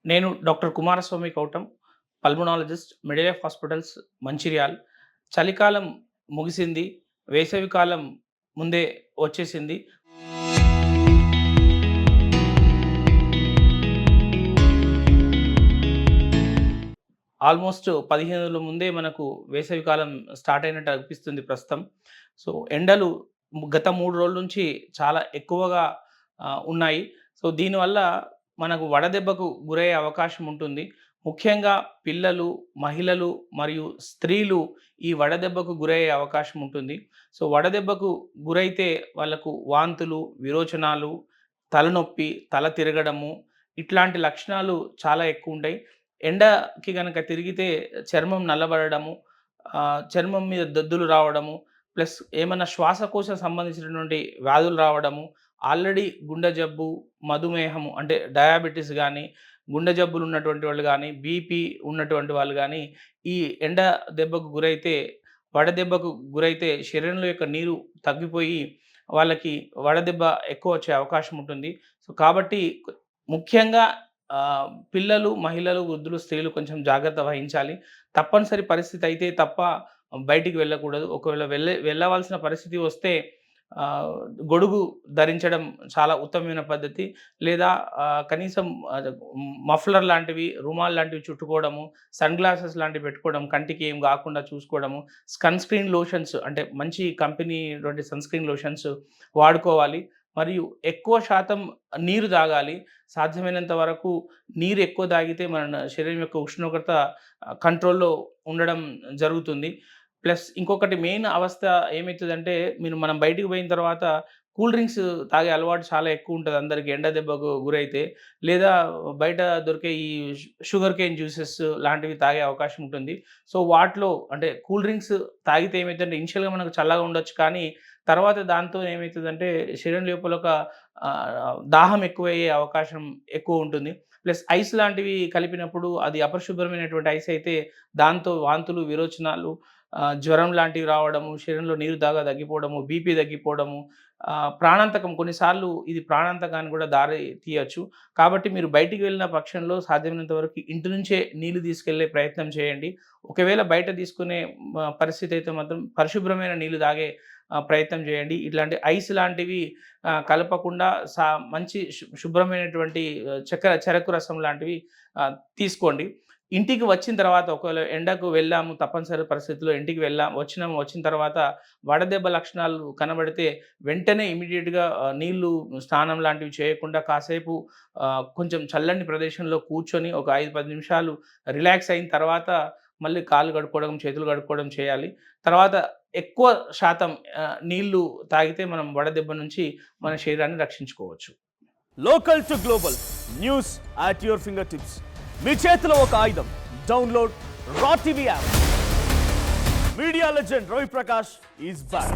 నేను డాక్టర్ కుమారస్వామి కౌటం, pulmonologist, midlife hospitals, Mancherial. చలికాలం ముగిసింది. వేసవికాలం ముందే వచ్చేసింది. ఆల్మోస్ట్ 15 రోజుల ముందే మనకు వేసవికాలం స్టార్ట్ అయినట్టు అనిపిస్తుంది ప్రస్తుతం. సో, ఎండలు గత 3 రోజుల నుంచి చాలా ఎక్కువగా ఉన్నాయి. సో, దీనివల్ల మనకు వడదెబ్బకు గురయ్యే అవకాశం ఉంటుంది. ముఖ్యంగా పిల్లలు, మహిళలు మరియు స్త్రీలు ఈ వడదెబ్బకు గురయ్యే అవకాశం ఉంటుంది. సో, వడదెబ్బకు గురైతే వాళ్ళకు వాంతులు, విరోచనాలు, తలనొప్పి, తల తిరగడము ఇట్లాంటి లక్షణాలు చాలా ఎక్కువుంటాయి. ఎండకి గనక తిరిగితే చర్మం నల్లబడడము, చర్మం మీద దద్దులు రావడము, ప్లస్ ఏమన్నా శ్వాసకోశ సంబంధించినటువంటి వ్యాధులు రావడము, ఆల్రెడీ గుండె జబ్బు, మధుమేహము అంటే డయాబెటిస్ గానీ, గుండె జబ్బులు ఉన్నటువంటి వాళ్ళు గానీ, బీపీ ఉన్నటువంటి వాళ్ళు గానీ, ఈ ఎండ దెబ్బకు గురైతే, వడదెబ్బకు గురైతే శరీరంలో యొక్క నీరు తగ్గిపోయి వాళ్ళకి వడదెబ్బ ఎక్కువ వచ్చే అవకాశం ఉంటుంది. సో, కాబట్టి ముఖ్యంగా పిల్లలు, మహిళలు, వృద్ధులు, స్త్రీలు కొంచెం జాగ్రత్త వహించాలి. తప్పనిసరి పరిస్థితి అయితే తప్ప బయటికి వెళ్ళకూడదు. ఒకవేళ వెళ్ళవలసిన పరిస్థితి వస్తే ఆహ్, గొడుగు ధరించడం చాలా ఉత్తమమైన పద్ధతి. లేదా కనీసం మఫ్లర్ లాంటివి, రుమాల్ లాంటివి చుట్టుకోవడము, సన్ గ్లాసెస్ లాంటివి పెట్టుకోవడం, కంటికి ఏం గాకుండా చూసుకోవడము, సన్ స్క్రీన్ లోషన్స్ అంటే మంచి కంపెనీ నుండి సన్ స్క్రీన్ లోషన్స్ వాడుకోవాలి. మరియు ఎక్కువ శాతం నీరు తాగాలి. సాధ్యమైనంత వరకు నీరు ఎక్కువ తాగితే మన శరీరం యొక్క ఉష్ణోగ్రత కంట్రోల్‌లో ఉండడం జరుగుతుంది. ప్లస్ ఇంకొకటి మెయిన్ అవస్థ ఏమైతదంటే, మనం బయటికి పోయిన తర్వాత కూల్ డ్రింక్స్ తాగే అలవాటు చాలా ఎక్కువుంటది అందరికి ఎండ దెబ్బకు గురైతే. లేదా బయట దొరికే ఈ షుగర్ కేన్ జ్యూసెస్ లాంటివి తాగే అవకాశం ఉంటుంది. సో, వాటిలో అంటే కూల్ డ్రింక్స్ తాగితే ఏమైద్దంటే ఇనిషియల్‌గా మనకు చల్లగా ఉండొచ్చు కానీ, తర్వాత దాంతో ఏమైతదంటే శరీరం లోపల ఒక దాహం ఎక్కువయ్యే అవకాశం ఎక్కువుంటుంది. ప్లస్ ఐస్ లాంటివి కలిపినప్పుడు అది అపరిశుభ్రమైనటువంటి ఐస్ అయితే దాంతో వాంతులు, విరోచనాలు, జ్వరం లాంటివి రావడము, శరీరంలో నీరు బాగా తగ్గిపోవడము, బీపీ తగ్గిపోవడము, ప్రాణాంతకం కొన్నిసార్లు ఇది ప్రాణాంతకానికి కూడా దారి తీయొచ్చు. కాబట్టి మీరు బయటికి వెళ్ళిన పక్షంలో సాధ్యమైనంత వరకు ఇంటి నుంచే నీళ్లు తీసుకెళ్ళే ప్రయత్నం చేయండి. ఒకవేళ బయట తీసుకునే పరిస్థితి అయితే మాత్రం పరిశుభ్రమైన నీళ్లు తాగే ప్రయత్నం చేయండి. ఇట్లాంటి ఐస్ లాంటివి కలపకుండా మంచి శుభ్రమైనటువంటి చెరకు రసం లాంటివి తీసుకోండి. ఇంటికి వచ్చిన తర్వాత ఒకవేళ ఎండకు వెళ్ళాము, తప్పనిసరి పరిస్థితిలో ఇంటికి వచ్చిన తర్వాత వడదెబ్బ లక్షణాలు కనబడితే వెంటనే ఇమ్మీడియేట్‌గా నీళ్లు స్నానం లాంటివి చేయకుండా కాసేపు కొంచెం చల్లని ప్రదేశంలో కూర్చొని ఒక 5, 10 నిమిషాలు రిలాక్స్ అయిన తర్వాత మళ్ళీ కాళ్ళు కడుక్కోవడం, చేతులు కడుక్కోవడం చేయాలి. తర్వాత ఎక్కువ శాతం నీళ్లు తాగితే మనం వడదెబ్బ నుంచి మన శరీరాన్ని రక్షించుకోవచ్చు. Local to global news at your fingertips. మీ చేతిలో ఒక ఆయుధం. Download raw TV app. Media legend Ravi Prakash is back.